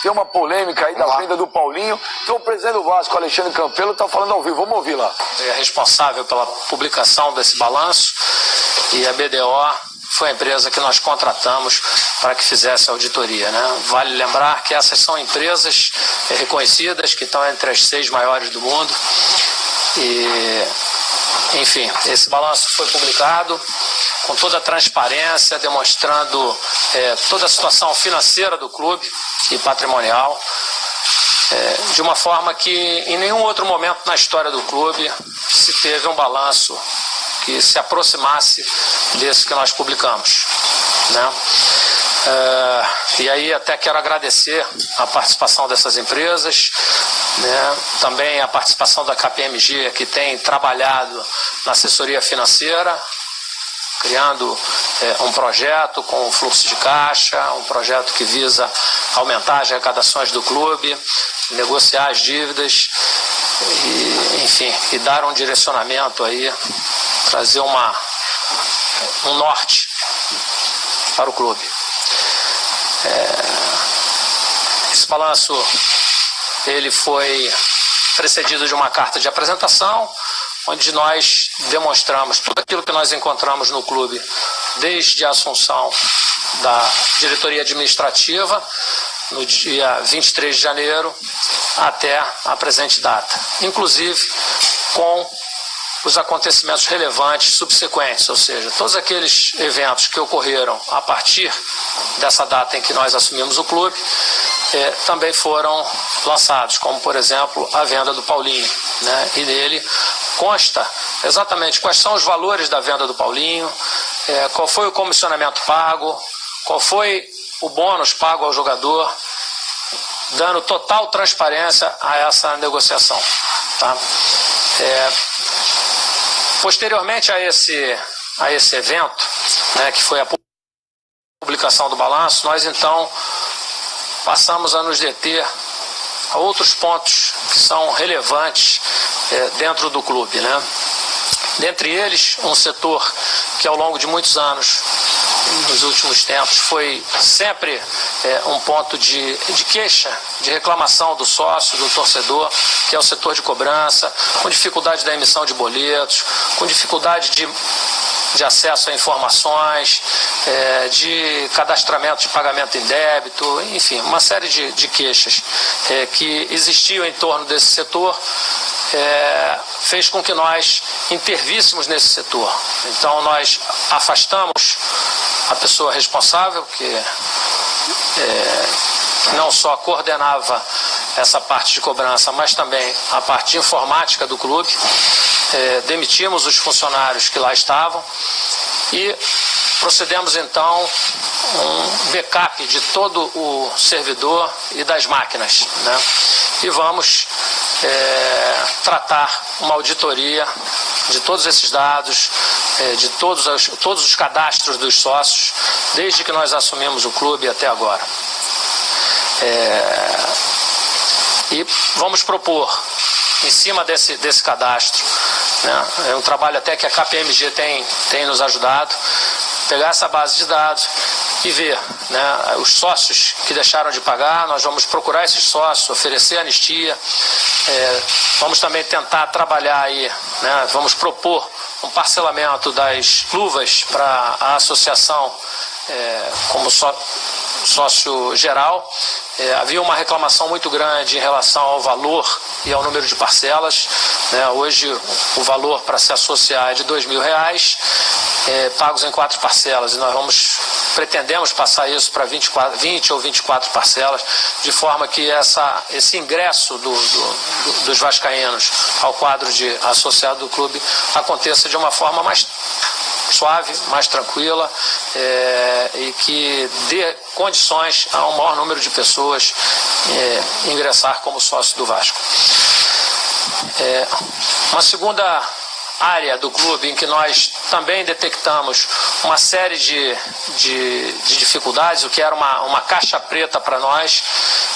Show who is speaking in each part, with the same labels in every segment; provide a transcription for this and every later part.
Speaker 1: tem uma polêmica aí da venda do Paulinho. Então o presidente do Vasco, Alexandre Campelo, está falando ao vivo. Vamos ouvir lá.
Speaker 2: É responsável pela publicação desse balanço e a BDO foi a empresa que nós contratamos para que fizesse a auditoria, né? Vale lembrar que essas são empresas reconhecidas, que estão entre as 6 maiores do mundo. E, enfim, esse balanço foi publicado com toda a transparência, demonstrando toda a situação financeira do clube e patrimonial, de uma forma que em nenhum outro momento na história do clube se teve um balanço que se aproximasse desse que nós publicamos, né? E aí até quero agradecer a participação dessas empresas, né? Também a participação da KPMG, que tem trabalhado na assessoria financeira, criando um projeto com fluxo de caixa, um projeto que visa aumentar as arrecadações do clube, negociar as dívidas e, enfim, e dar um direcionamento aí, trazer um norte para o clube. Esse balanço ele foi precedido de uma carta de apresentação, onde nós demonstramos tudo aquilo que nós encontramos no clube desde a assunção da diretoria administrativa, no dia 23 de janeiro, até a presente data, inclusive com os acontecimentos relevantes subsequentes, ou seja, todos aqueles eventos que ocorreram a partir dessa data em que nós assumimos o clube, também foram lançados, como por exemplo a venda do Paulinho, né? E nele consta exatamente quais são os valores da venda do Paulinho, qual foi o comissionamento pago, qual foi o bônus pago ao jogador, dando total transparência a essa negociação, tá? Posteriormente a esse evento, né, que foi a publicação do balanço, nós então passamos a nos deter a outros pontos que são relevantes dentro do clube, né? Dentre eles, um setor que ao longo de muitos anos, nos últimos tempos, foi sempre um ponto de queixa, de reclamação do sócio, do torcedor, que é o setor de cobrança, com dificuldade da emissão de boletos, com dificuldade de acesso a informações, de cadastramento de pagamento em débito, enfim, uma série de queixas que existiam em torno desse setor, fez com que nós intervíssemos nesse setor. Então nós afastamos a pessoa responsável, que não só coordenava essa parte de cobrança, mas também a parte de informática do clube, demitimos os funcionários que lá estavam e procedemos então um backup de todo o servidor e das máquinas, né? E vamos tratar uma auditoria de todos esses dados, de todos os cadastros dos sócios, desde que nós assumimos o clube até agora. E vamos propor, em cima desse cadastro, né, é um trabalho até que a KPMG tem nos ajudado, pegar essa base de dados e ver, né, os sócios que deixaram de pagar. Nós vamos procurar esses sócios, oferecer anistia, vamos também tentar trabalhar aí, né, vamos propor um parcelamento das luvas para a associação como sócio geral. Havia uma reclamação muito grande em relação ao valor e ao número de parcelas, né? Hoje o valor para se associar é de R$2.000, pagos em 4 parcelas, e nós pretendemos passar isso para 20 ou 24 parcelas, de forma que esse ingresso dos vascaínos ao quadro de associado do clube aconteça de uma forma mais suave, mais tranquila, e que dê condições a um maior número de pessoas ingressar como sócio do Vasco. Uma segunda área do clube em que nós também detectamos uma série de dificuldades, o que era uma caixa preta para nós,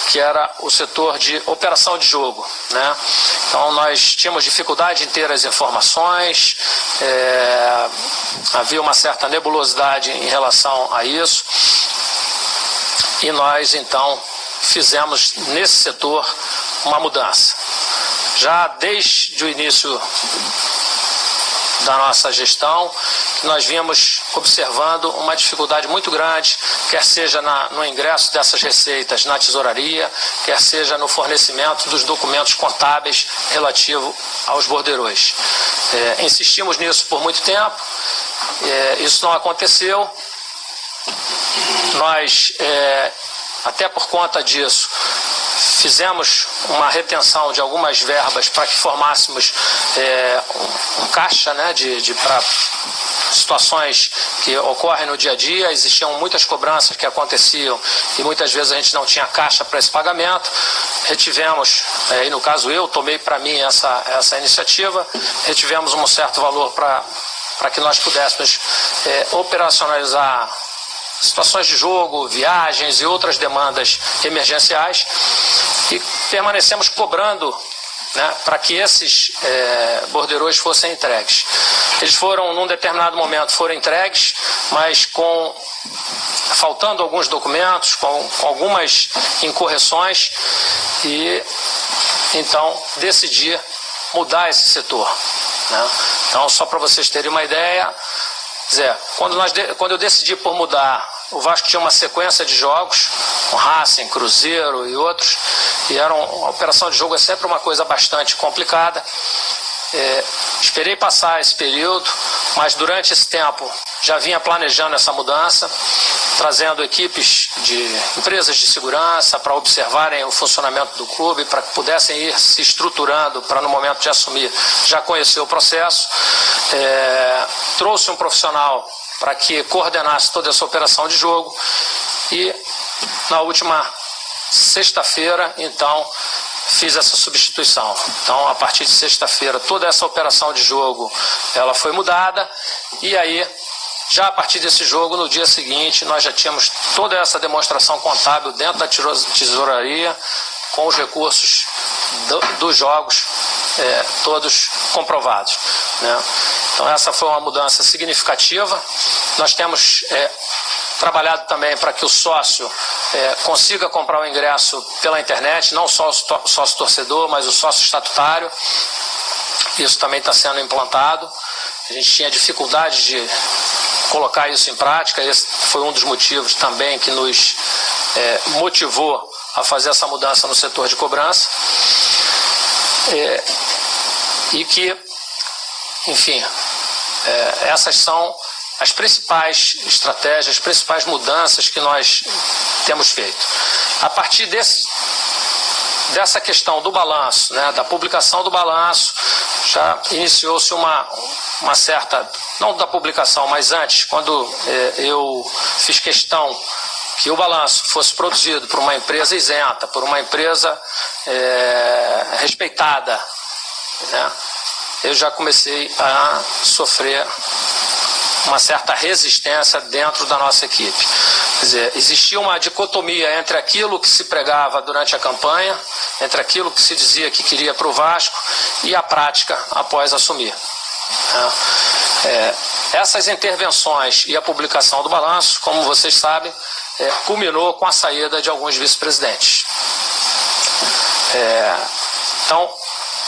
Speaker 2: que era o setor de operação de jogo, né? Então nós tínhamos dificuldade em ter as informações, havia uma certa nebulosidade em relação a isso, e nós então fizemos nesse setor uma mudança. Já desde o início da nossa gestão, nós vimos observando uma dificuldade muito grande, quer seja no ingresso dessas receitas na tesouraria, quer seja no fornecimento dos documentos contábeis relativo aos borderôs. Insistimos nisso por muito tempo, isso não aconteceu. Nós, até por conta disso, fizemos uma retenção de algumas verbas para que formássemos um caixa, né, para situações que ocorrem no dia a dia. Existiam muitas cobranças que aconteciam e muitas vezes a gente não tinha caixa para esse pagamento. Retivemos, e no caso eu tomei para mim essa iniciativa, retivemos um certo valor para que nós pudéssemos operacionalizar situações de jogo, viagens e outras demandas emergenciais, e permanecemos cobrando, né, para que esses borderôs fossem entregues. Eles foram, num determinado momento, foram entregues, mas faltando alguns documentos, com algumas incorreções, e então decidi mudar esse setor, né? Então, só para vocês terem uma ideia, quando eu decidi por mudar, o Vasco tinha uma sequência de jogos, com Racing, Cruzeiro e outros, e a operação de jogo é sempre uma coisa bastante complicada. Esperei passar esse período, mas durante esse tempo já vinha planejando essa mudança, trazendo equipes de empresas de segurança para observarem o funcionamento do clube, para que pudessem ir se estruturando para, no momento de assumir, já conhecer o processo. Trouxe um profissional para que coordenasse toda essa operação de jogo, e na última sexta-feira, então, fiz essa substituição. Então, a partir de sexta-feira, toda essa operação de jogo ela foi mudada, e aí, já a partir desse jogo, no dia seguinte, nós já tínhamos toda essa demonstração contábil dentro da tesouraria, com os recursos dos jogos todos comprovados, né? Então, essa foi uma mudança significativa. Nós temos trabalhado também para que o sócio consiga comprar o ingresso pela internet, não só o sócio torcedor, mas o sócio estatutário. Isso também está sendo implantado. A gente tinha dificuldade de colocar isso em prática. Esse foi um dos motivos também que nos motivou a fazer essa mudança no setor de cobrança. E que, enfim, essas são as principais estratégias, as principais mudanças que nós temos feito. A partir dessa questão do balanço, né, da publicação do balanço, já iniciou-se uma certa, não da publicação, mas antes, quando eu fiz questão que o balanço fosse produzido por uma empresa isenta, por uma empresa respeitada, né, eu já comecei a sofrer uma certa resistência dentro da nossa equipe. Quer dizer, existia uma dicotomia entre aquilo que se pregava durante a campanha, entre aquilo que se dizia que queria para o Vasco e a prática após assumir. Essas intervenções e a publicação do balanço, como vocês sabem, culminou com a saída de alguns vice-presidentes. Então,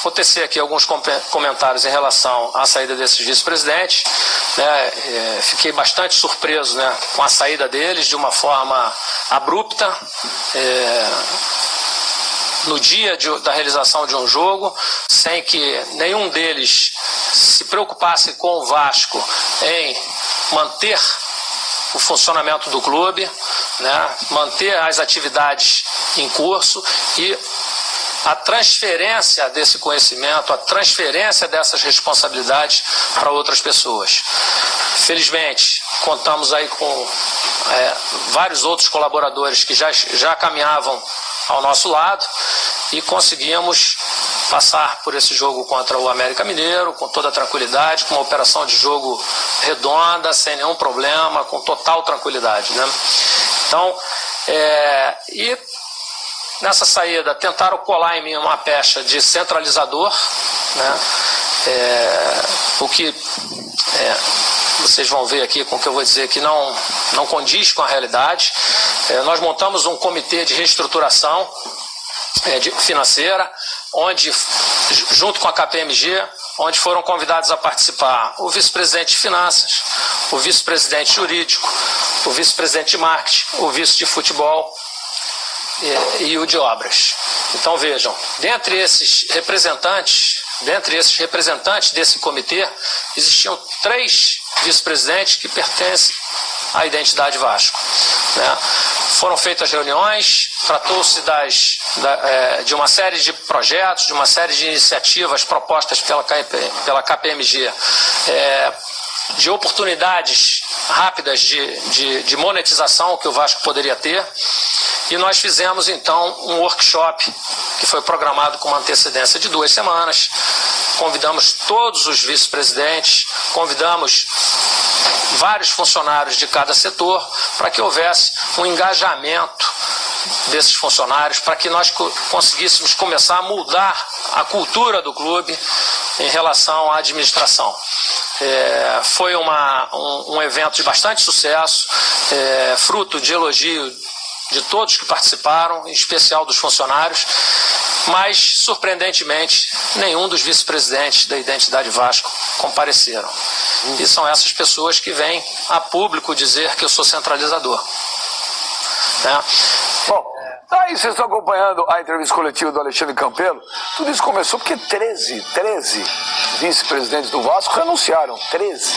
Speaker 2: vou tecer aqui alguns comentários em relação à saída desses vice-presidentes. Fiquei bastante surpreso, né, com a saída deles de uma forma abrupta, no dia da realização de um jogo, sem que nenhum deles se preocupasse com o Vasco em manter o funcionamento do clube, né, manter as atividades em curso e a transferência desse conhecimento, a transferência dessas responsabilidades para outras pessoas. Felizmente, contamos aí com vários outros colaboradores que já caminhavam ao nosso lado e conseguimos passar por esse jogo contra o América Mineiro com toda a tranquilidade, com uma operação de jogo redonda, sem nenhum problema, com total tranquilidade, né? Então, e nessa saída tentaram colar em mim uma pecha de centralizador, né? O que vocês vão ver aqui com o que eu vou dizer que não condiz com a realidade. Nós montamos um comitê de reestruturação financeira, onde, junto com a KPMG, onde foram convidados a participar o vice-presidente de finanças, o vice-presidente jurídico, o vice-presidente de marketing, o vice de futebol e o de obras. Então vejam, dentre esses representantes desse comitê, existiam 3 vice-presidentes que pertencem à identidade Vasco, né? Foram feitas reuniões, tratou-se de uma série de projetos, de uma série de iniciativas propostas pela KPMG, de oportunidades rápidas de monetização que o Vasco poderia ter. E nós fizemos, então, um workshop que foi programado com uma antecedência de 2 semanas. Convidamos todos os vice-presidentes, convidamos vários funcionários de cada setor para que houvesse um engajamento desses funcionários, para que nós conseguíssemos começar a mudar a cultura do clube em relação à administração. Foi um evento de bastante sucesso, fruto de elogio de todos que participaram, em especial dos funcionários, mas, surpreendentemente, nenhum dos vice-presidentes da Identidade Vasco compareceram. E são essas pessoas que vêm a público dizer que eu sou centralizador. Né?
Speaker 1: Bom, aí vocês estão acompanhando a entrevista coletiva do Alexandre Campelo. Tudo isso começou porque 13 vice-presidentes do Vasco renunciaram. 13.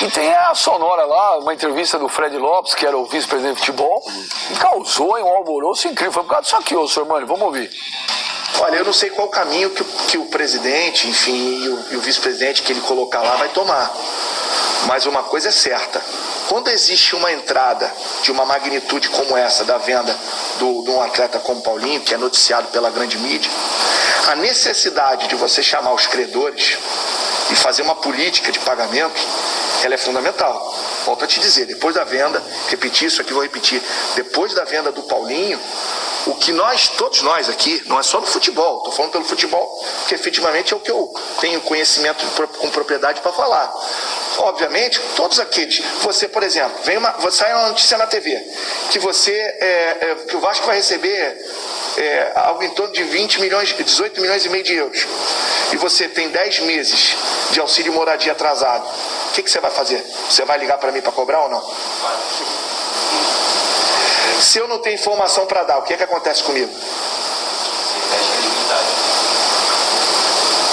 Speaker 1: E tem a sonora lá, uma entrevista do Fred Lopes, que era o vice-presidente de futebol, e causou um alvoroço incrível. Foi por causa disso aqui, ô senhor Mano, vamos ouvir.
Speaker 3: Olha, eu não sei qual caminho que o presidente, enfim, e o vice-presidente que ele colocar lá vai tomar. Mas uma coisa é certa. Quando existe uma entrada de uma magnitude como essa, da venda de um atleta como Paulinho, que é noticiado pela grande mídia, a necessidade de você chamar os credores e fazer uma política de pagamento, ela é fundamental. Volto a te dizer, depois da venda, repetir isso aqui, vou repetir, depois da venda do Paulinho, o que todos nós aqui, não é só no futebol, estou falando pelo futebol, porque efetivamente é o que eu tenho conhecimento com propriedade para falar. Obviamente, todos aqueles, você, por exemplo, sai uma notícia na TV, que que o Vasco vai receber algo em torno de 18 milhões e meio de euros, e você tem 10 meses de auxílio moradia atrasado, o que você vai fazer? Você vai ligar para mim para cobrar ou não? Se eu não tenho informação para dar, o que acontece comigo?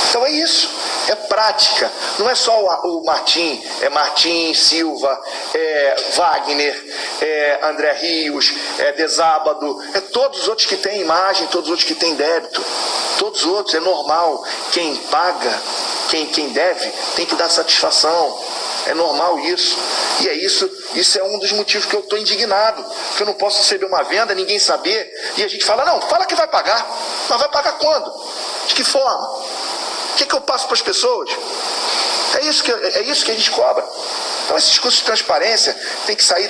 Speaker 3: Então é isso, é prática. Não é só o Martim, é Martim, Silva, Wagner, André Rios, Desábado, todos os outros que têm imagem, todos os outros que têm débito, todos os outros, é normal. Quem paga, quem deve, tem que dar satisfação. É normal isso. E é isso é um dos motivos que eu estou indignado. Que eu não posso receber uma venda, ninguém saber, e a gente fala, não, fala que vai pagar. Mas vai pagar quando? De que forma? O que eu passo para as pessoas? É isso que a gente cobra. Então esse discurso de transparência tem que sair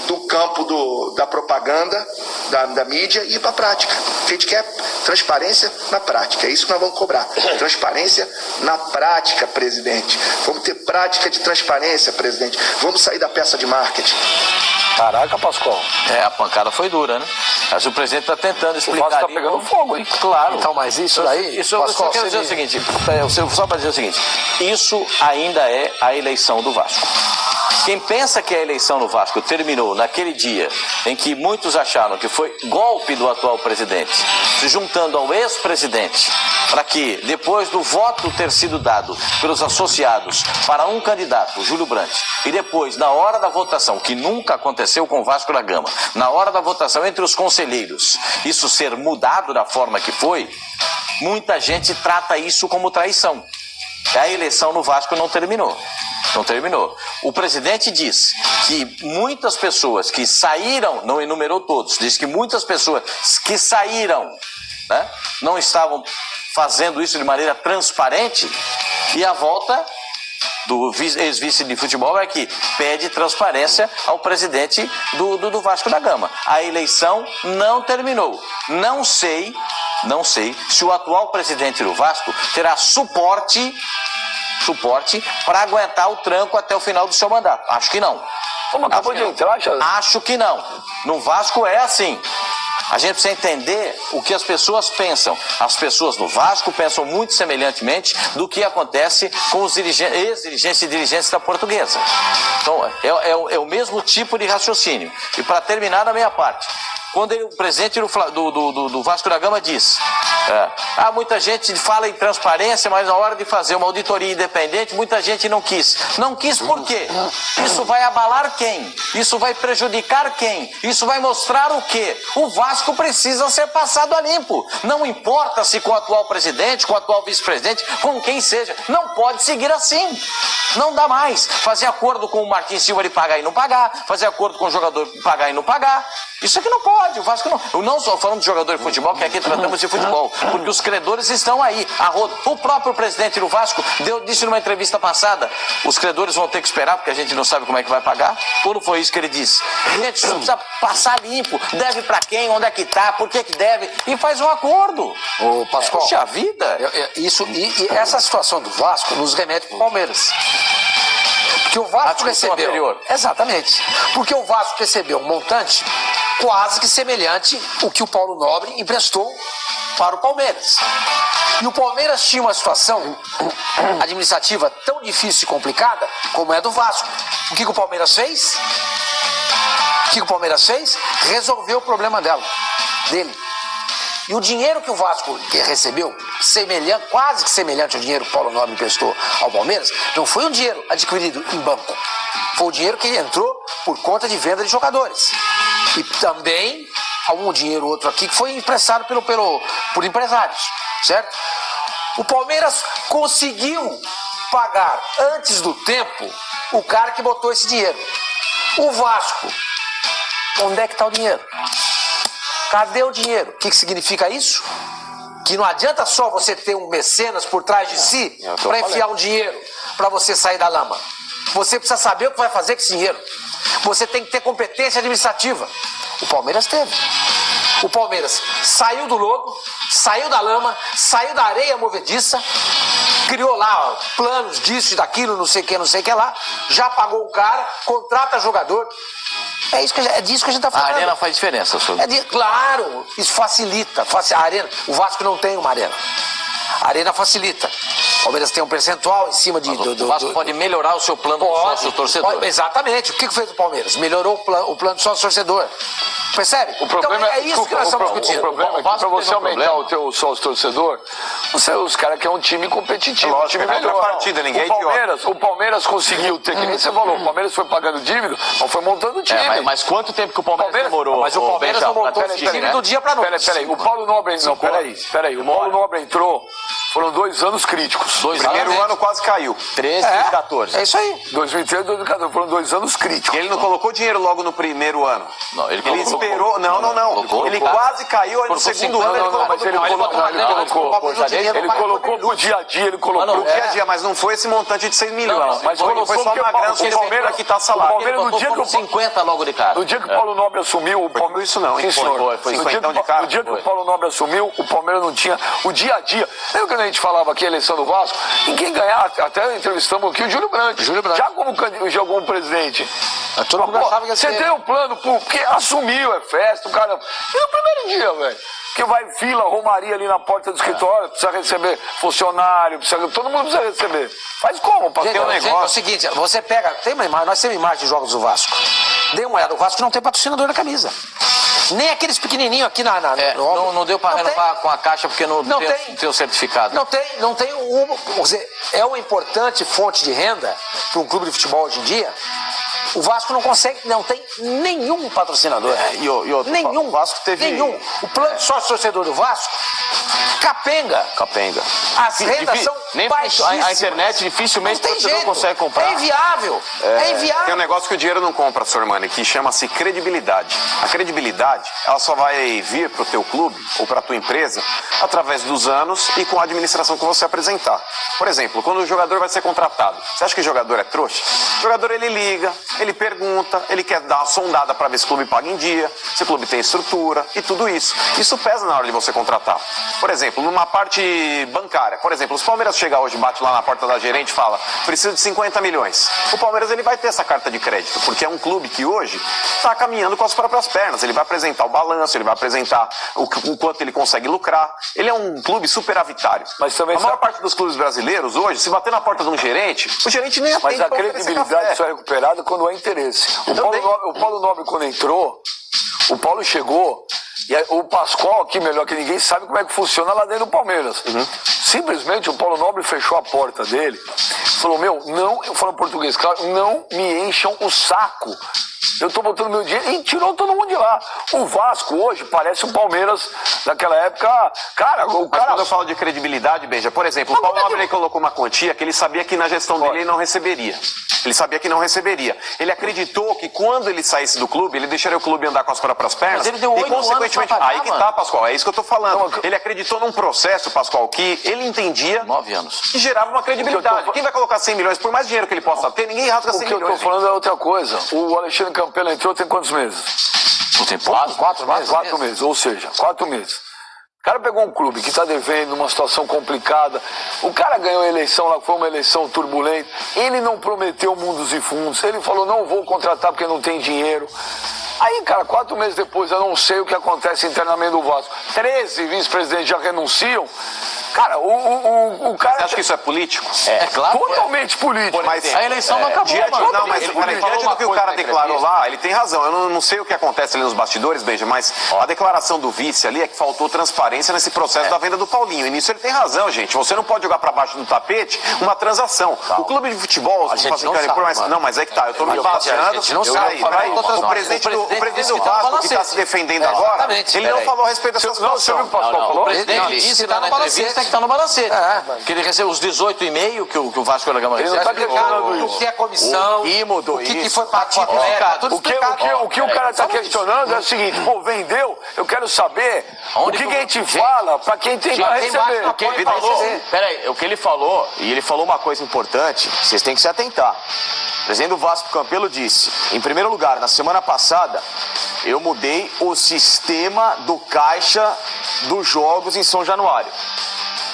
Speaker 3: do campo da propaganda, da mídia, e ir para a prática. A gente quer transparência na prática. É isso que nós vamos cobrar. Transparência na prática, presidente. Vamos ter prática de transparência, presidente. Vamos sair da peça de marketing.
Speaker 1: Caraca, Pascoal.
Speaker 4: A pancada foi dura, né? Mas o presidente está tentando explicar.
Speaker 1: O Vasco está pegando fogo, hein?
Speaker 4: Claro.
Speaker 1: Então, mas isso daí...
Speaker 4: Eu só quero dizer o seguinte, só para dizer o seguinte, isso ainda é a eleição do Vasco. Quem pensa que a eleição no Vasco terminou naquele dia em que muitos acharam que foi golpe do atual presidente, se juntando ao ex-presidente, para que, depois do voto ter sido dado pelos associados para um candidato, o Júlio Brandt, e depois, na hora da votação, que nunca aconteceu com o Vasco da Gama, na hora da votação entre os conselheiros, isso ser mudado da forma que foi, muita gente trata isso como traição. A eleição no Vasco não terminou. Não terminou. O presidente disse que muitas pessoas que saíram, não enumerou todos, disse que muitas pessoas que saíram, né, não estavam fazendo isso de maneira transparente, e a volta do ex-vice de futebol é que pede transparência ao presidente do Vasco da Gama. A eleição não terminou. Não sei se o atual presidente do Vasco terá suporte suporte para aguentar o tranco até o final do seu mandato. Acho que não.
Speaker 1: Como acabou de entrar,
Speaker 4: Acho que não. No Vasco é assim. A gente precisa entender o que as pessoas pensam. As pessoas no Vasco pensam muito semelhantemente do que acontece com os ex-dirigentes e dirigentes da Portuguesa. Então, é o mesmo tipo de raciocínio. E para terminar da minha parte, quando o presidente do Vasco da Gama diz muita gente fala em transparência, mas na hora de fazer uma auditoria independente, muita gente não quis. Não quis por quê? Isso vai abalar quem? Isso vai prejudicar quem? Isso vai mostrar o quê? O Vasco precisa ser passado a limpo. Não importa se com o atual presidente, com o atual vice-presidente, com quem seja. Não pode seguir assim. Não dá mais. Fazer acordo com o Martins Silva de pagar e não pagar, fazer acordo com o jogador de pagar e não pagar. Isso aqui não pode, o Vasco não. Eu não só falando de jogador de futebol, que aqui tratamos de futebol, porque os credores estão aí, a rodo. O próprio presidente do Vasco disse numa entrevista passada, os credores vão ter que esperar, porque a gente não sabe como é que vai pagar. Ou não foi isso que ele disse? Gente, isso precisa passar limpo, deve pra quem, onde é que tá, por que deve, e faz um acordo.
Speaker 5: Ô, Pascoal,
Speaker 4: puxa vida.
Speaker 5: E essa situação do Vasco nos remete pro Palmeiras. Porque o Vasco recebeu... Anterior. Exatamente. Porque o Vasco recebeu um montante quase que semelhante ao que o Paulo Nobre emprestou para o Palmeiras. E o Palmeiras tinha uma situação administrativa tão difícil e complicada como é a do Vasco. O que o Palmeiras fez? Resolveu o problema dele. E o dinheiro que o Vasco recebeu, quase que semelhante ao dinheiro que o Paulo Nobre emprestou ao Palmeiras, não foi um dinheiro adquirido em banco. Foi o dinheiro que entrou por conta de venda de jogadores. E também algum dinheiro outro aqui que foi emprestado por empresários, certo? O Palmeiras conseguiu pagar antes do tempo o cara que botou esse dinheiro. O Vasco, onde é que está o dinheiro? Cadê o dinheiro? O que significa isso? Que não adianta só você ter um mecenas por trás de si para enfiar um dinheiro para você sair da lama. Você precisa saber o que vai fazer com esse dinheiro. Você tem que ter competência administrativa. O Palmeiras teve. O Palmeiras saiu do lodo, saiu da lama, saiu da areia movediça, criou lá planos disso e daquilo, não sei o que lá, já pagou o cara, contrata jogador. É disso que a gente está falando.
Speaker 4: A arena faz diferença, senhor.
Speaker 5: Claro, isso facilita. A arena, o Vasco não tem uma arena. A arena facilita. O Palmeiras tem um percentual em cima de...
Speaker 4: O Vasco pode melhorar o seu plano de sócio-torcedor.
Speaker 5: Exatamente. O que fez o Palmeiras? Melhorou o plano de sócio-torcedor. Percebe?
Speaker 1: O problema
Speaker 5: então é isso que nós estamos discutindo.
Speaker 1: O problema é que para você aumentar o teu sócio-torcedor, os caras querem um time competitivo, um time melhor.
Speaker 3: Partida, ninguém
Speaker 1: o Palmeiras conseguiu ter, que nem você falou, o Palmeiras foi pagando dívida, mas foi montando o time.
Speaker 4: Mas quanto tempo que o Palmeiras demorou?
Speaker 5: Mas o Palmeiras não montou o time do dia para noite.
Speaker 1: Peraí, o Paulo Nobre... Não, peraí, o Paulo Nobre entrou, foram 2 anos críticos.
Speaker 3: O primeiro ano quase caiu.
Speaker 4: 13 e 14.
Speaker 5: É isso aí.
Speaker 1: 2013 e 2014, foram 2 anos críticos.
Speaker 3: Ele não colocou dinheiro logo no primeiro ano.
Speaker 4: Não, ele
Speaker 3: esperou. Não. Ele quase caiu, aí no segundo ano ele
Speaker 1: colocou pro dia a dia,
Speaker 3: mas não foi esse montante de 6 milhões.
Speaker 1: Mas
Speaker 3: foi só uma grana que o Palmeiras que tá salário.
Speaker 1: O Palmeiras, no dia que
Speaker 4: 50 logo de cara.
Speaker 1: No dia que o Paulo Nobre assumiu, o Palmeiras...
Speaker 3: Isso não,
Speaker 1: sim, senhor.
Speaker 3: Foi 50 de cara.
Speaker 1: No dia que o Paulo Nobre assumiu, o Palmeiras não tinha o dia a dia. Lembra quando a gente falava aqui a eleição do Vasco? E quem ganhar, até entrevistamos aqui o Júlio Branco. Já como presidente.
Speaker 5: Todo mundo achava que ia ser...
Speaker 1: Você tem um plano, porque assumiu, é festa, o cara... E no primeiro dia, velho. Que vai fila, romaria ali na porta do escritório, precisa receber funcionário, todo mundo precisa receber. Faz como? Pra ter um negócio.
Speaker 5: É o seguinte, você pega... Nós temos imagem de jogos do Vasco. Dê uma olhada, o Vasco não tem patrocinador na camisa. Nem aqueles pequenininhos aqui
Speaker 4: não deu para renovar com a Caixa porque não tem o certificado.
Speaker 5: Não tem é uma importante fonte de renda para um clube de futebol hoje em dia. O Vasco não tem nenhum patrocinador. Nenhum.
Speaker 3: O Vasco teve...
Speaker 5: Nenhum. O plano de sócio-torcedor do Vasco, capenga. As rendas são baixíssimas.
Speaker 4: A internet dificilmente o torcedor consegue comprar.
Speaker 5: É inviável.
Speaker 3: Tem um negócio que o dinheiro não compra, Sormani, que chama-se credibilidade. A credibilidade, ela só vai vir pro teu clube ou pra tua empresa através dos anos e com a administração que você apresentar. Por exemplo, quando o jogador vai ser contratado, você acha que o jogador é trouxa? O jogador, ele liga, ele pergunta, ele quer dar uma sondada para ver se o clube paga em dia, se o clube tem estrutura e tudo isso. Isso pesa na hora de você contratar. Por exemplo, numa parte bancária. Por exemplo, se o Palmeiras
Speaker 6: chega hoje, bate lá na porta da gerente e fala, preciso de 50 milhões. O Palmeiras ele vai ter essa carta de crédito, porque é um clube que hoje está caminhando com as próprias pernas. Ele vai apresentar o balanço, ele vai apresentar o quanto ele consegue lucrar. Ele é um clube superavitário.
Speaker 1: Mas também
Speaker 6: a maior parte dos clubes brasileiros hoje, se bater na porta de um gerente, o gerente nem atende.
Speaker 1: Mas a credibilidade só é recuperada quando há interesse. O Paulo Nobre, quando entrou, o Paulo chegou, e o Pascoal, aqui melhor que ninguém, sabe como é que funciona lá dentro do Palmeiras. Simplesmente o Paulo Nobre fechou a porta dele, falou, não, eu falo português, claro, não me encham o saco. Eu tô botando meu dinheiro e tirou todo mundo de lá. O Vasco hoje parece o Palmeiras daquela época. Cara,
Speaker 6: Mas quando eu falo de credibilidade, Benja, por exemplo, o Paulo Nobre colocou uma quantia que ele sabia que na gestão dele ele não receberia. Ele sabia que não receberia. Ele acreditou que quando ele saísse do clube, ele deixaria o clube andar com as próprias pernas.
Speaker 5: Mas ele deu 8
Speaker 6: e consequentemente.
Speaker 5: anos pra pagar,
Speaker 6: aí que tá, Pascoal. É isso que eu tô falando. Ele acreditou num processo, Pascoal, que ele entendia.
Speaker 4: 9 anos.
Speaker 6: E gerava uma credibilidade. Quem vai colocar 100 milhões, por mais dinheiro que ele possa ter, ninguém rasga 100 milhões.
Speaker 1: O que eu tô falando é outra coisa. O Alexandre Campelo entrou tem quantos meses?
Speaker 4: Tem pouco?
Speaker 5: 4 meses.
Speaker 1: 4 meses, ou seja, 4 meses. O cara pegou um clube que está devendo, numa situação complicada. O cara ganhou a eleição lá, foi uma eleição turbulenta. Ele não prometeu mundos e fundos. Ele falou, não vou contratar porque não tem dinheiro. Aí, cara, 4 meses depois, eu não sei o que acontece internamente do Vasco. 13 vice-presidentes já renunciam. Cara, o cara...
Speaker 6: Você acha que isso é político?
Speaker 4: É claro.
Speaker 1: Totalmente político.
Speaker 6: Mas
Speaker 4: A eleição não acabou, mano.
Speaker 6: Não, mas diante do que o cara declarou lá, ele tem razão. Eu não sei o que acontece ali nos bastidores, Benja, mas a declaração do vice ali é que faltou transparência nesse processo da venda do Paulinho. E nisso ele tem razão, gente. Você não pode jogar pra baixo do tapete uma transação. O clube de futebol...
Speaker 5: A gente não sabe,
Speaker 6: não, mas é que tá. Eu tô me baseando...
Speaker 5: A gente não sabe.
Speaker 6: O presidente do Vasco que tá se defendendo agora, ele não falou a respeito dessa situação.
Speaker 4: O presidente disse lá na entrevista que tá no balancete. Que ele recebeu os 18,5 que o Vasco da Gama recebe.
Speaker 1: Ele não tá questionando
Speaker 5: o que é comissão,
Speaker 6: mudou
Speaker 5: o que
Speaker 6: isso.
Speaker 5: foi para tipificar, tudo explicado.
Speaker 1: O que o cara está questionando é o seguinte, pô, vendeu, eu quero saber o que a gente fala para quem tem para receber.
Speaker 6: O que ele falou, peraí, o que ele falou, e ele falou uma coisa importante, vocês têm que se atentar. O presidente do Vasco, Campelo, disse, em primeiro lugar, na semana passada, eu mudei o sistema do caixa dos jogos em São Januário.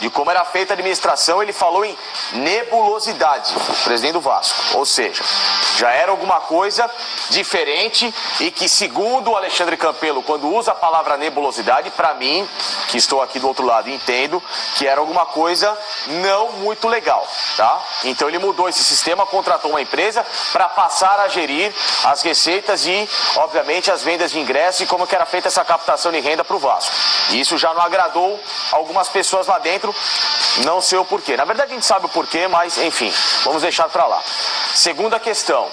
Speaker 6: De como era feita a administração, ele falou em nebulosidade, o presidente do Vasco. Ou seja, já era alguma coisa diferente e que, segundo o Alexandre Campelo, quando usa a palavra nebulosidade, para mim, que estou aqui do outro lado, entendo que era alguma coisa não muito legal, tá? Então ele mudou esse sistema, contratou uma empresa para passar a gerir as receitas e, obviamente, as vendas de ingressos e como que era feita essa captação de renda para o Vasco. E isso já não agradou algumas pessoas lá dentro. Não sei o porquê. Na verdade a gente sabe o porquê, mas enfim, vamos deixar pra lá. Segunda questão,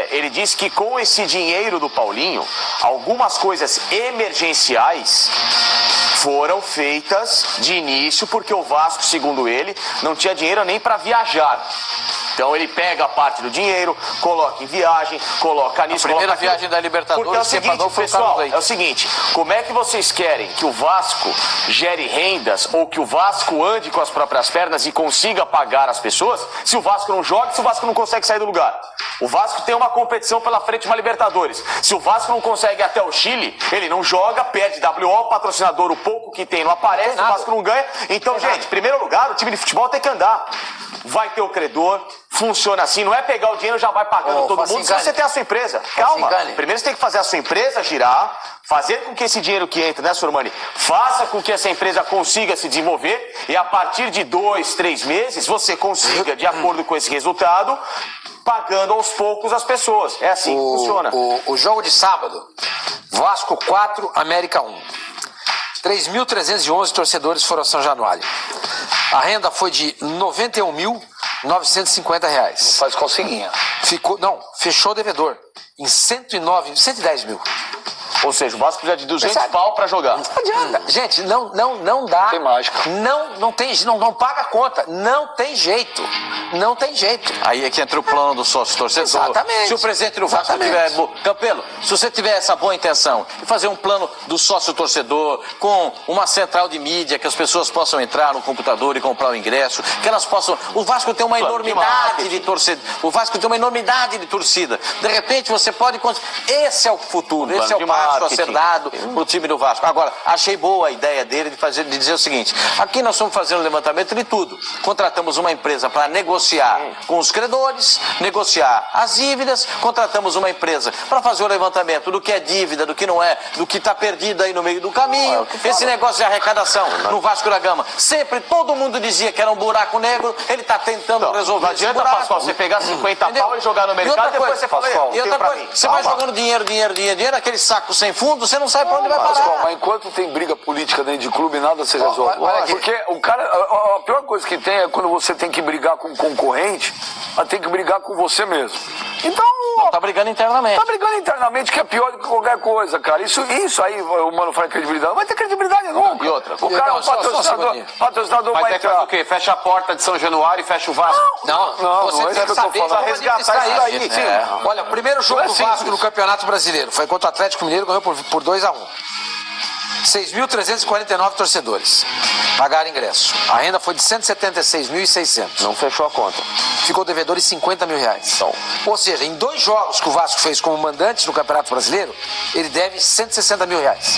Speaker 6: ele disse que com esse dinheiro do Paulinho, algumas coisas emergenciais foram feitas de início, porque o Vasco, segundo ele, não tinha dinheiro nem para viajar. Então ele pega a parte do dinheiro, coloca em viagem, coloca nisso.
Speaker 4: A primeira viagem da Libertadores,
Speaker 6: porque é o seguinte, pessoal, é o seguinte, como é que vocês querem que o Vasco gere rendas ou que o Vasco ande com as próprias pernas e consiga pagar as pessoas se o Vasco não joga, se o Vasco não consegue sair do lugar? O Vasco tem uma competição pela frente, uma Libertadores. Se o Vasco não consegue ir até o Chile, ele não joga, perde WO, o patrocinador, o pouco que tem não aparece, o Vasco não ganha. Então, gente, em primeiro lugar, o time de futebol tem que andar. Vai ter o credor, funciona assim, não é pegar o dinheiro e já vai pagando todo mundo, se você tem a sua empresa. Calma, primeiro você tem que fazer a sua empresa girar, fazer com que esse dinheiro que entra, né, Sormani, faça com que essa empresa consiga se desenvolver e a partir de 2, 3 meses você consiga, de acordo com esse resultado, pagando aos poucos as pessoas. É assim que funciona.
Speaker 5: O jogo de sábado, Vasco 4, América 1. 3.311 torcedores foram a São Januário. A renda foi de R$ 91.950.
Speaker 1: Faz conseguinha.
Speaker 5: Fechou o devedor em 110 mil.
Speaker 6: Ou seja, o Vasco precisa de 200 pau pra jogar.
Speaker 5: Não adianta. Gente, não dá.
Speaker 1: Tem mágica.
Speaker 5: Não paga a conta. Não tem jeito. Não tem jeito.
Speaker 4: Aí é que entra o plano do sócio torcedor.
Speaker 5: Exatamente.
Speaker 4: Se o presidente do Vasco tiver... Campelo, se você tiver essa boa intenção de fazer um plano do sócio torcedor com uma central de mídia, que as pessoas possam entrar no computador e comprar o ingresso, que elas possam... O Vasco tem uma enormidade de torcida. O Vasco tem uma enormidade de torcida. De repente você pode... Esse é o futuro, esse é o plano. crédito a ser dado pro time do Vasco. Agora, achei boa a ideia dele de dizer o seguinte: aqui nós estamos fazendo um levantamento de tudo. Contratamos uma empresa para negociar com os credores, negociar as dívidas, contratamos uma empresa para fazer o levantamento do que é dívida, do que não é, do que está perdido aí no meio do caminho. Esse negócio de arrecadação no Vasco da Gama, sempre todo mundo dizia que era um buraco negro, ele está tentando resolver.
Speaker 6: Não adianta, Pascoal, você pegar 50 pau e jogar no mercado, depois você fala,
Speaker 4: e outra coisa, você vai jogando dinheiro, aquele saco sem fundo, você não sabe para onde vai parar.
Speaker 1: Pascoal, mas enquanto tem briga política dentro de clube, nada se resolve. Porque o cara, a pior coisa que tem é quando você tem que brigar com um concorrente, mas tem que brigar com você mesmo. Então,
Speaker 4: tá brigando internamente.
Speaker 1: Tá brigando internamente, que é pior do que qualquer coisa, cara. Isso aí, o mano fala credibilidade. Não vai ter credibilidade nunca.
Speaker 6: E outra?
Speaker 1: O cara, patrocinador
Speaker 6: vai
Speaker 1: vai
Speaker 6: ter que fazer
Speaker 1: entrar.
Speaker 6: o quê? Fecha a porta de São Januário e fecha o Vasco?
Speaker 5: Não,
Speaker 1: não
Speaker 5: você
Speaker 1: é
Speaker 5: tem
Speaker 1: isso
Speaker 5: que
Speaker 1: que eu tô
Speaker 5: saber
Speaker 1: falando.
Speaker 5: como
Speaker 6: Resgatar
Speaker 5: administrar
Speaker 6: isso
Speaker 5: isso.
Speaker 6: daí.
Speaker 5: Olha, o primeiro jogo do Vasco no Campeonato Brasileiro foi contra o Atlético Mineiro, ganhou por 2-1. 6.349 torcedores pagaram ingresso. A renda foi de 176.600.
Speaker 6: Não fechou a conta.
Speaker 5: Ficou devedor de 50 mil reais. Então, ou seja, em 2 jogos que o Vasco fez como mandante no Campeonato Brasileiro, ele deve 160 mil reais.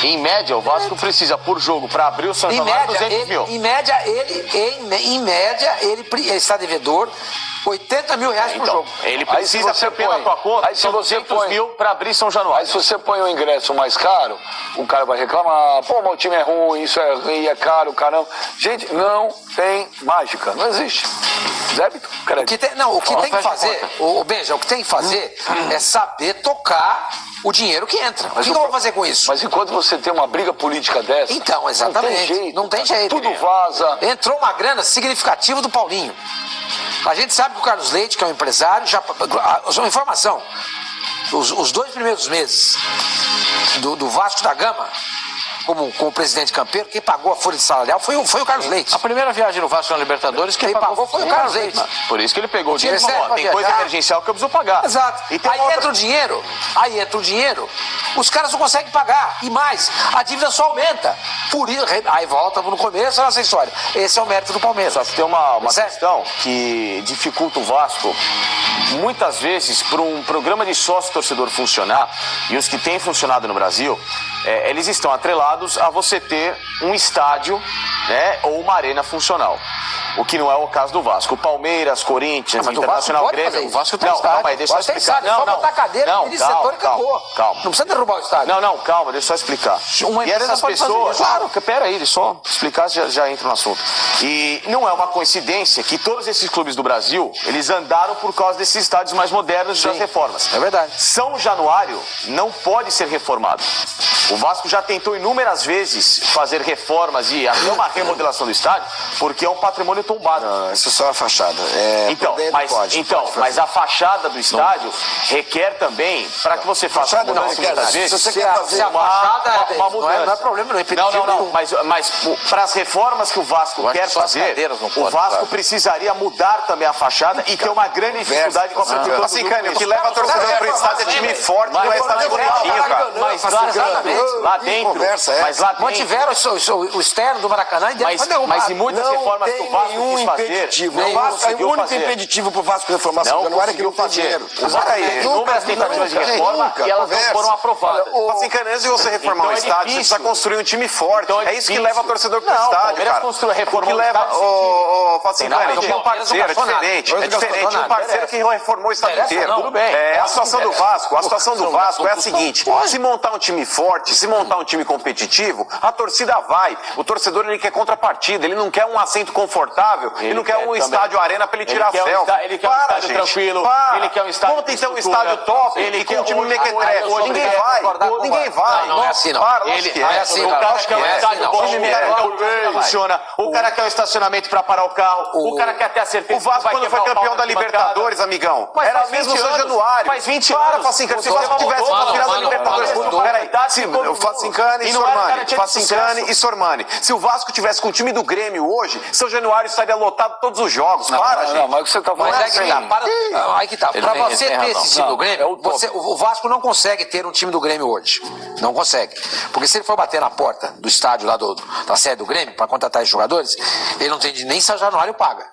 Speaker 6: Em média, o Vasco precisa, por jogo, para abrir o São Januário, 200 mil.
Speaker 5: Em média, ele está devedor 80 mil reais por jogo.
Speaker 6: Ele precisa ter pela tua conta, são 200 mil para abrir São Januário.
Speaker 1: Aí se você põe o ingresso mais caro, o cara vai reclamar, pô, meu time é ruim, isso é ruim, é caro, caramba. Gente, não tem mágica, não existe. Débito, crédito.
Speaker 5: O que tem que fazer, Benja, o que tem que fazer é saber tocar o dinheiro que entra. O que eu vou fazer com isso?
Speaker 1: Mas enquanto você tem uma briga política dessa...
Speaker 5: Então, exatamente. Não tem jeito.
Speaker 1: Tudo vaza.
Speaker 5: Entrou uma grana significativa do Paulinho. A gente sabe que o Carlos Leite, que é um empresário, já... Só uma informação. Os 2 primeiros meses do Vasco da Gama, como presidente campeiro, quem pagou a folha de salarial foi o Carlos Leite.
Speaker 4: A primeira viagem do Vasco na Libertadores, quem pagou
Speaker 5: foi o Carlos Leite.
Speaker 6: Por isso que ele pegou o dinheiro e
Speaker 5: Tinha
Speaker 6: falou, tem coisa emergencial que eu preciso pagar.
Speaker 5: Exato. Aí entra o dinheiro, os caras não conseguem pagar. E mais, a dívida só aumenta. Por isso, aí volta no começo dessa história. Esse é o mérito do Palmeiras.
Speaker 6: Só que tem uma questão que dificulta o Vasco, muitas vezes, para um programa de sócio-torcedor funcionar, e os que têm funcionado no Brasil, eles estão atrelados a você ter um estádio, né, ou uma arena funcional. O que não é o caso do Vasco. O Palmeiras, Corinthians, Internacional, Grêmio.
Speaker 5: O Vasco tem estádio.
Speaker 6: Calma aí, deixa eu só explicar.
Speaker 5: Só botar cadeira e setor e acabou.
Speaker 6: Calma.
Speaker 5: Não precisa derrubar o estádio.
Speaker 6: Não, calma, deixa eu só explicar. E essas pessoas... Claro, pera aí, só explicar já entra no assunto. E não é uma coincidência que todos esses clubes do Brasil, eles andaram por causa desses estádios mais modernos das reformas.
Speaker 5: É verdade.
Speaker 6: São Januário não pode ser reformado. O Vasco já tentou inúmeras vezes fazer reformas e até uma remodelação do estádio, porque é um patrimônio tombado.
Speaker 7: Não, isso é só a fachada.
Speaker 6: Mas a fachada do estádio requer também, para que você faça uma mudança muitas vezes,
Speaker 5: se a fachada
Speaker 6: uma mudança.
Speaker 5: Não é problema, não é impeditivo.
Speaker 6: Não, mas para as reformas que o Vasco quer fazer, o Vasco precisaria mudar também a fachada e ter uma grande dificuldade com a prefeitura.
Speaker 7: Assim, Cânio, o que leva a torcedor para o estádio é time forte, não é estádio bonitinho, cara.
Speaker 6: Mas lá dentro,
Speaker 5: mantiveram o externo do Maracanã e
Speaker 6: mas em muitas reformas que o Vasco quis fazer,
Speaker 7: o único impeditivo para o Vasco reformar São Januário é que não tem dinheiro.
Speaker 6: O Vasco teve inúmeras tentativas de reforma e elas não foram aprovadas.
Speaker 7: Assim, Cânio, antes de você reformar um estádio, você precisa construir um time forte. É isso que leva o torcedor para o estádio, cara. O que leva... Facincani, tinha um parceiro, é diferente. Tinha um parceiro que reformou o estádio inteiro.
Speaker 6: Tudo bem.
Speaker 7: A situação do Vasco é a seguinte: se montar um time forte, se montar um time competitivo, a torcida vai. O torcedor, ele quer contrapartida, ele não quer um assento confortável, ele não quer um estádio arena para ele tirar selfie.
Speaker 6: Ele quer um estádio tranquilo, ele quer um estádio
Speaker 7: Monta então um estádio top, ele quer um time mequetrefe. Ninguém vai.
Speaker 5: Não é assim, não.
Speaker 6: É assim, o cara quer um estádio bom, funciona. O cara quer um estacionamento para parar o carro, o cara quer ter a certeza.
Speaker 7: O Vasco, quando foi campeão da Libertadores, amigão, era mesmo São Januário.
Speaker 6: Faz 20 anos.
Speaker 7: Facincani, se o Vasco tivesse uma final da Libertadores, peraí, Facincani e Sormani. Se o Vasco tivesse com o time do Grêmio hoje, São Januário estaria lotado todos os jogos.
Speaker 1: Não, mas o que você tá falando
Speaker 5: aí que tá. Para você ter esse time do Grêmio, o Vasco não consegue ter um time do Grêmio hoje. Não consegue. Porque se ele for bater na porta do estádio lá da sede do Grêmio para contratar esses jogadores, ele não tem nem São Januário paga.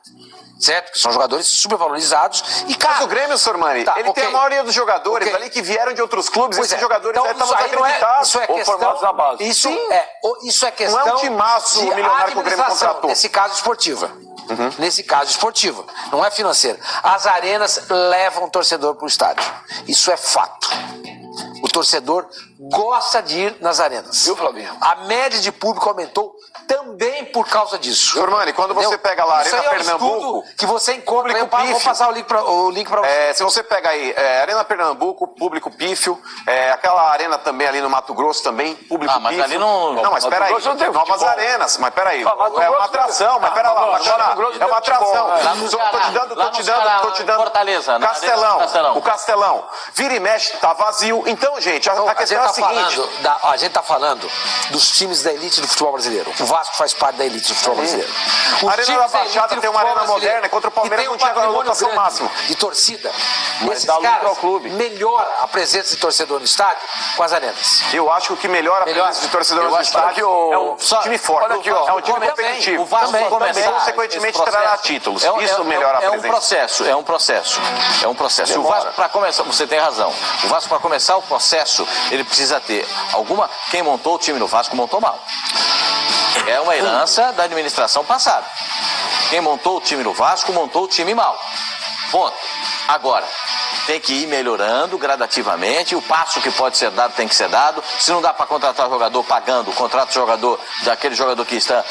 Speaker 5: certo? Que são jogadores supervalorizados e, cara...
Speaker 7: Mas o Grêmio, Sormani, ele tem a maioria dos jogadores ali que vieram de outros clubes, esses jogadores aí estavam desacreditados.
Speaker 5: Isso é questão...
Speaker 1: na base.
Speaker 5: Isso é questão...
Speaker 7: Não é um timaço milionário que o Grêmio contratou.
Speaker 5: Nesse caso esportiva. Nesse caso esportiva, não é financeira. As arenas levam o torcedor para o estádio. Isso é fato. O torcedor gosta de ir nas arenas.
Speaker 1: Viu, Flavinho?
Speaker 5: A média de público aumentou também por causa disso.
Speaker 7: Sormani, quando você pega lá a Arena Pernambuco...
Speaker 5: que você encontra... Vou passar o link para você.
Speaker 7: Se você pega aí, Arena Pernambuco, público pífio, aquela arena também ali no Mato Grosso também, público pífio.
Speaker 4: Mas ali não...
Speaker 7: Não, mas peraí, novas arenas, mas peraí, é uma atração, mas pera lá, é uma atração. Tô te dando
Speaker 4: Fortaleza,
Speaker 7: Castelão, o Castelão. Vira e mexe, tá vazio. Então, gente, a questão é a seguinte...
Speaker 5: A gente tá falando dos times da elite do futebol brasileiro. O Vasco faz parte da elite do futebol brasileiro.
Speaker 7: A Arena da Baixada tem uma arena moderna, contra o Palmeiras não tinha lotação máxima.
Speaker 5: De torcida,
Speaker 7: Mas
Speaker 5: esses
Speaker 7: dá lucro
Speaker 5: caras
Speaker 7: ao clube.
Speaker 5: melhora a presença de torcedor no estádio com as arenas.
Speaker 7: Eu acho que o que melhora a presença de torcedores no estádio é um time forte,
Speaker 1: olha aqui, ó,
Speaker 7: é um time competitivo.
Speaker 4: O Vasco
Speaker 7: também,
Speaker 4: começar,
Speaker 7: consequentemente, trará títulos. Isso melhora a presença.
Speaker 4: É um processo. O Vasco, para começar, você tem razão. O Vasco, para começar o processo, ele precisa ter alguma... Quem montou o time no Vasco montou mal. É uma herança da administração passada. Quem montou o time no Vasco montou o time mal. Ponto. Agora, tem que ir melhorando gradativamente, o passo que pode ser dado tem que ser dado. Se não dá para contratar jogador pagando, contrata o jogador daquele jogador que está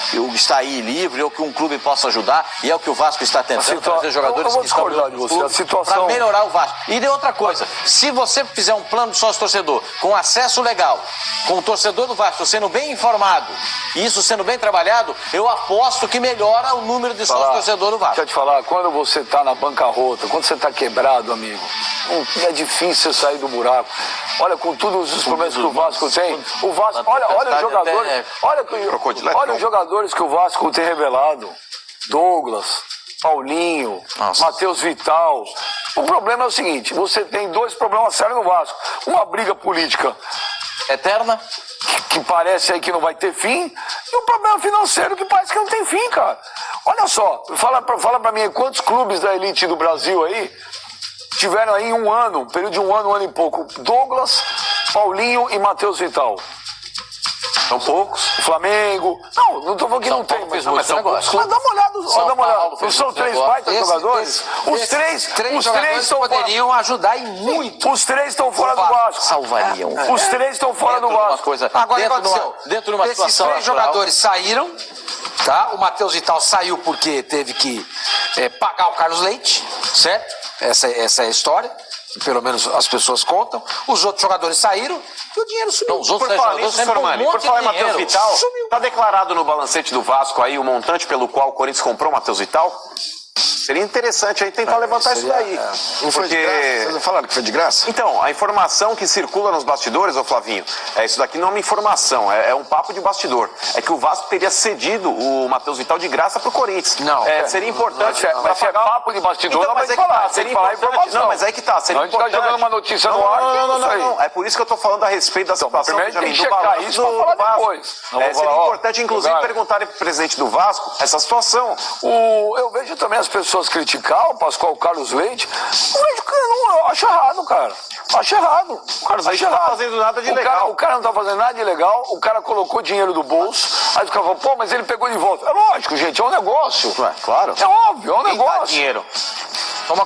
Speaker 4: aí livre ou que um clube possa ajudar, e é o que o Vasco está tentando trazer jogadores que estão para melhorar o Vasco. E de outra coisa, se você fizer um plano de sócio-torcedor com acesso legal, com o torcedor do Vasco sendo bem informado, e isso sendo bem trabalhado, eu aposto que melhora o número de sócio-torcedor do Vasco.
Speaker 1: Deixa eu te falar, quando você está na bancarrota, quando você está quebrado, amigo, é difícil sair do buraco. Olha, com todos os problemas que o Vasco tem, o Vasco, olha os jogadores, olha os jogadores que o Vasco tem revelado. Douglas, Paulinho, Matheus Vital. O problema é o seguinte, você tem dois problemas sérios no Vasco. Uma briga política
Speaker 4: eterna,
Speaker 1: que parece aí que não vai ter fim, e um problema financeiro que parece que não tem fim, cara. Olha só, fala pra mim, quantos clubes da elite do Brasil aí tiveram aí um período de um ano e pouco, Douglas, Paulinho e Matheus Vital. São poucos. O Flamengo. Não tô falando que não tem, mas são poucos. Mas dá uma olhada. Não são três baitas jogadores? Os três
Speaker 5: poderiam ajudar em muito.
Speaker 1: Os três estão fora do Vasco.
Speaker 4: Salvariam.
Speaker 1: Os três estão fora do Vasco.
Speaker 5: Agora, o que aconteceu?
Speaker 4: Dentro de uma situação
Speaker 5: esses três jogadores saíram, tá? O Matheus Vital saiu porque teve que pagar o Carlos Leite, certo? Essa é a história, pelo menos as pessoas contam. Os outros jogadores saíram e o dinheiro sumiu.
Speaker 7: Não, os outros jogadores por falar em Matheus Vital, está declarado no balancete do Vasco aí o montante pelo qual o Corinthians comprou o Matheus Vital? Seria interessante aí tentar levantar isso daí.
Speaker 3: Não foi de graça? Vocês não falaram que foi de graça?
Speaker 7: Então, a informação que circula nos bastidores, ô Flavinho, isso daqui não é uma informação, é um papo de bastidor. É que o Vasco teria cedido o Matheus Vital de graça pro Corinthians.
Speaker 1: Não.
Speaker 7: Seria importante.
Speaker 1: Mas é papo de bastidor,
Speaker 7: então, mas é que tá, seria importante. Não, mas é que tá. Seria importante.
Speaker 1: Tá jogando uma notícia no ar.
Speaker 7: Não. É por isso que eu tô falando a respeito da situação
Speaker 1: do balanço do Vasco.
Speaker 7: Seria importante, inclusive, perguntarem pro presidente do Vasco essa situação.
Speaker 1: Eu vejo também as pessoas criticar o Pascoal Carlos Leite. Eu acho errado, cara. Acho errado. O Carlos Leite
Speaker 7: não tá fazendo nada de legal.
Speaker 1: O cara não tá fazendo nada de legal, o cara colocou dinheiro do bolso, aí o cara falou, pô, mas ele pegou de volta. É lógico, gente, é um negócio.
Speaker 7: Claro.
Speaker 1: É óbvio, é um negócio.
Speaker 7: Dá dinheiro.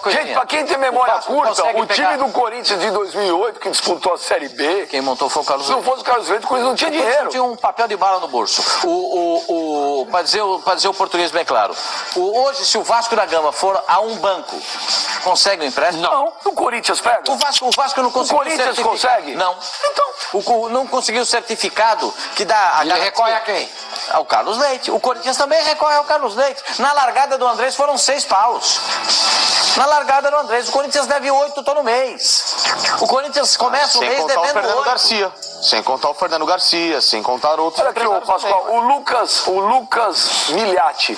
Speaker 1: Gente, pra quem tem memória curta, o time do Corinthians de 2008, que disputou a Série B...
Speaker 4: Quem montou foi o Carlos Leite.
Speaker 1: Se não fosse o Carlos Leite, o Corinthians não tinha dinheiro.
Speaker 4: Tinha um papel de bala no bolso. Pra dizer o português bem claro, hoje, se o Vasco da Gama for a um banco, consegue um empréstimo?
Speaker 1: Não. O Corinthians pega?
Speaker 4: O Vasco não conseguiu.
Speaker 1: O Corinthians consegue?
Speaker 4: Não. Então? Não conseguiu o certificado que dá...
Speaker 5: Ele recorre a quem?
Speaker 4: Ao Carlos Leite. O Corinthians também recorre ao Carlos Leite. Na largada do Andrés foram 6 paus. Na largada do Andrés, o Corinthians deve 8 todo mês. O Corinthians começa o mês devendo 8.
Speaker 3: Sem contar o Fernando Garcia. Sem contar o Fernando Garcia, sem contar outros.
Speaker 1: Olha aqui, o Pascoal, o Lucas Miliati.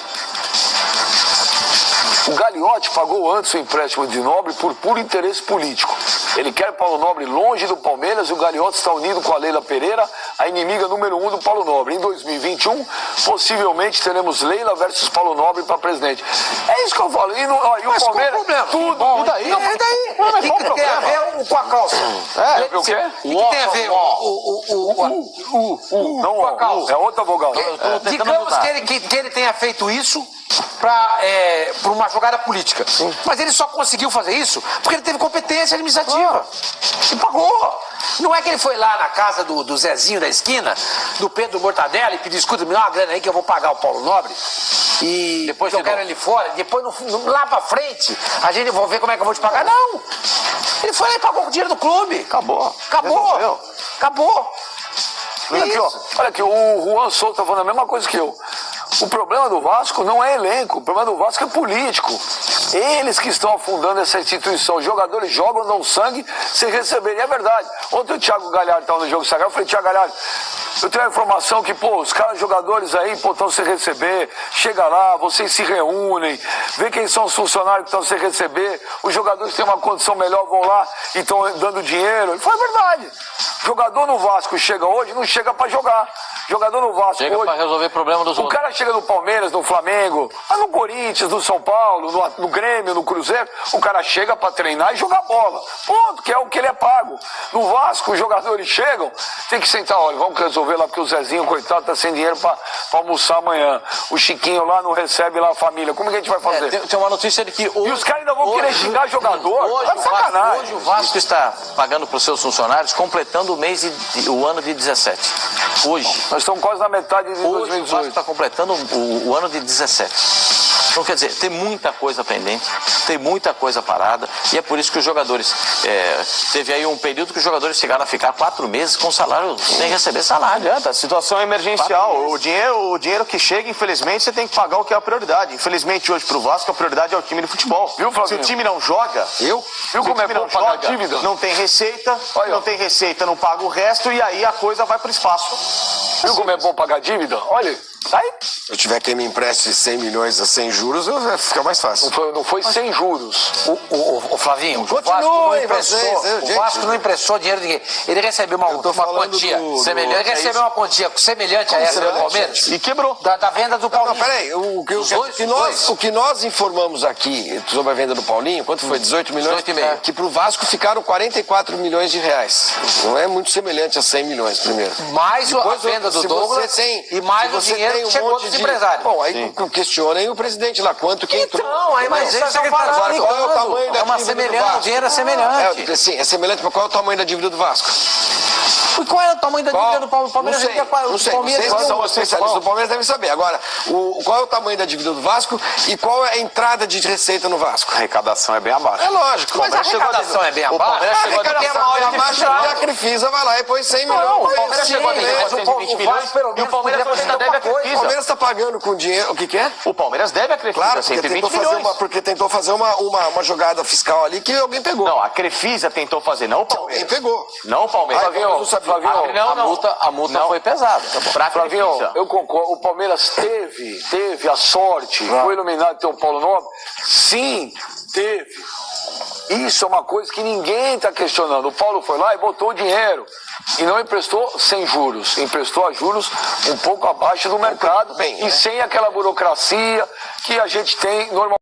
Speaker 1: O Gagliotti pagou antes o empréstimo de Nobre por puro interesse político. Ele quer Paulo Nobre longe do Palmeiras e o Gagliotti está unido com a Leila Pereira, a inimiga número 1 do Paulo Nobre. Em 2021, possivelmente teremos Leila versus Paulo Nobre para presidente. É isso que eu falo. E o Palmeiras, tudo.
Speaker 5: Bom,
Speaker 1: e daí?
Speaker 5: E daí? O que tem a ver com a calça?
Speaker 1: O quê?
Speaker 5: O que tem a ver
Speaker 1: Não,
Speaker 5: a calça?
Speaker 1: é outra vogal.
Speaker 5: Digamos que ele tenha feito isso por uma jogada política. Sim. Mas ele só conseguiu fazer isso porque ele teve competência administrativa. E pagou. Não é que ele foi lá na casa do Zezinho da esquina, do Pedro Mortadela, e pediu, escuta, me dá uma grana aí que eu vou pagar o Paulo Nobre. E depois eu quero ele fora. Depois, lá pra frente, a gente vai ver como é que eu vou te pagar. Não! Ele foi lá e pagou com o dinheiro do clube.
Speaker 6: Acabou.
Speaker 1: Olha aqui, ó. Olha aqui, o Juan Souto tá falando a mesma coisa que eu. O problema do Vasco não é elenco, o problema do Vasco é político. Eles que estão afundando essa instituição. Os jogadores jogam, dão sangue sem receber. E é verdade. Ontem o Thiago Galhardo estava no jogo sagrado, eu falei, Thiago Galhardo, eu tenho a informação que, os caras jogadores aí, estão sem receber, chega lá, vocês se reúnem, vê quem são os funcionários que estão sem receber, os jogadores têm uma condição melhor, vão lá e estão dando dinheiro. E foi verdade. Jogador no Vasco chega hoje, não chega para jogar. Jogador no Vasco
Speaker 4: chega
Speaker 1: hoje,
Speaker 4: para resolver problema dos outros.
Speaker 1: O cara chega no Palmeiras, no Flamengo, no Corinthians, no São Paulo, no Grêmio, no Cruzeiro, o cara chega para treinar e jogar bola. Ponto, que é o que ele é pago. No Vasco, os jogadores chegam, tem que sentar, olha, vamos resolver lá, porque o Zezinho, coitado, tá sem dinheiro para almoçar amanhã. O Chiquinho lá não recebe lá a família. Como é que a gente vai fazer?
Speaker 4: Tem uma notícia de que hoje,
Speaker 1: e os caras ainda vão querer xingar jogador?
Speaker 4: Hoje o Vasco está pagando para os seus funcionários, completando o ano de 17. Hoje.
Speaker 1: Nós estamos quase na metade de 2018.
Speaker 4: O Vasco está completando o ano de 17. Então, quer dizer, tem muita coisa pendente, tem muita coisa parada, e é por isso que os jogadores... teve aí um período que os jogadores chegaram a ficar 4 meses com salário, sem receber salário.
Speaker 6: A situação é emergencial. O dinheiro que chega, infelizmente, você tem que pagar o que é a prioridade. Infelizmente, hoje, pro Vasco, a prioridade é o time de futebol.
Speaker 1: Viu, Flavinho?
Speaker 6: Se o time não joga...
Speaker 1: Viu como é bom pagar dívida?
Speaker 6: Não tem receita, não paga o resto, e aí a coisa vai pro espaço.
Speaker 1: Viu como é bom pagar dívida? Olha, tá aí.
Speaker 8: Se eu tiver quem me empreste 100 milhões a 100 juros, fica mais fácil.
Speaker 1: Não foi sem juros.
Speaker 5: O Flavinho,
Speaker 8: Continuem
Speaker 5: o Vasco não emprestou dinheiro de ninguém. Ele recebeu uma quantia semelhante. Ele recebeu uma quantia semelhante a essa do Palmeiras.
Speaker 6: E quebrou.
Speaker 5: Da venda do Paulinho.
Speaker 8: Não, peraí. O que nós informamos aqui sobre a venda do Paulinho, quanto foi? 18 milhões?
Speaker 5: 18,5.
Speaker 8: Que pro Vasco ficaram 44 milhões de reais. Não é muito semelhante a 100 milhões, primeiro.
Speaker 5: Mais a venda do Douglas e mais o dinheiro que chegou dos empresários.
Speaker 8: Bom, aí questionem o presidente lá, quanto que entrou.
Speaker 5: Então, aí mas eles estão
Speaker 8: agora, qual é o tamanho da dívida do Vasco?
Speaker 5: O dinheiro é semelhante.
Speaker 8: Sim, é semelhante, mas qual é o tamanho da dívida do Vasco?
Speaker 5: E qual é o tamanho da dívida do Palmeiras?
Speaker 8: Não sei. Vocês são os especialistas do Palmeiras, devem saber. Agora, qual é o tamanho da dívida do Vasco e qual é a entrada de receita no Vasco?
Speaker 7: A arrecadação é bem abaixo.
Speaker 8: É lógico.
Speaker 5: Mas a arrecadação é bem abaixo.
Speaker 8: A arrecadação é abaixo, a Crefisa vai lá e põe 100 milhões.
Speaker 5: Não, o Palmeiras chegou a 420 milhões e o Palmeiras ainda deve a Crefisa.
Speaker 8: O Palmeiras está pagando com dinheiro. O que é?
Speaker 6: O Palmeiras deve a Crefisa,
Speaker 8: claro,
Speaker 6: 120 milhões.
Speaker 8: Porque tentou fazer uma jogada fiscal ali que alguém pegou.
Speaker 6: Não, a Crefisa tentou fazer, não o Palmeiras.
Speaker 8: Alguém pegou.
Speaker 6: Não o Palmeiras.
Speaker 4: A multa foi pesada.
Speaker 1: Flavinho, eu concordo. O Palmeiras teve a sorte, foi iluminado de ter o Paulo Nobre? Sim, teve. Isso é uma coisa que ninguém está questionando. O Paulo foi lá e botou o dinheiro. E não emprestou sem juros. Emprestou a juros um pouco abaixo do mercado e sem aquela burocracia que a gente tem normalmente.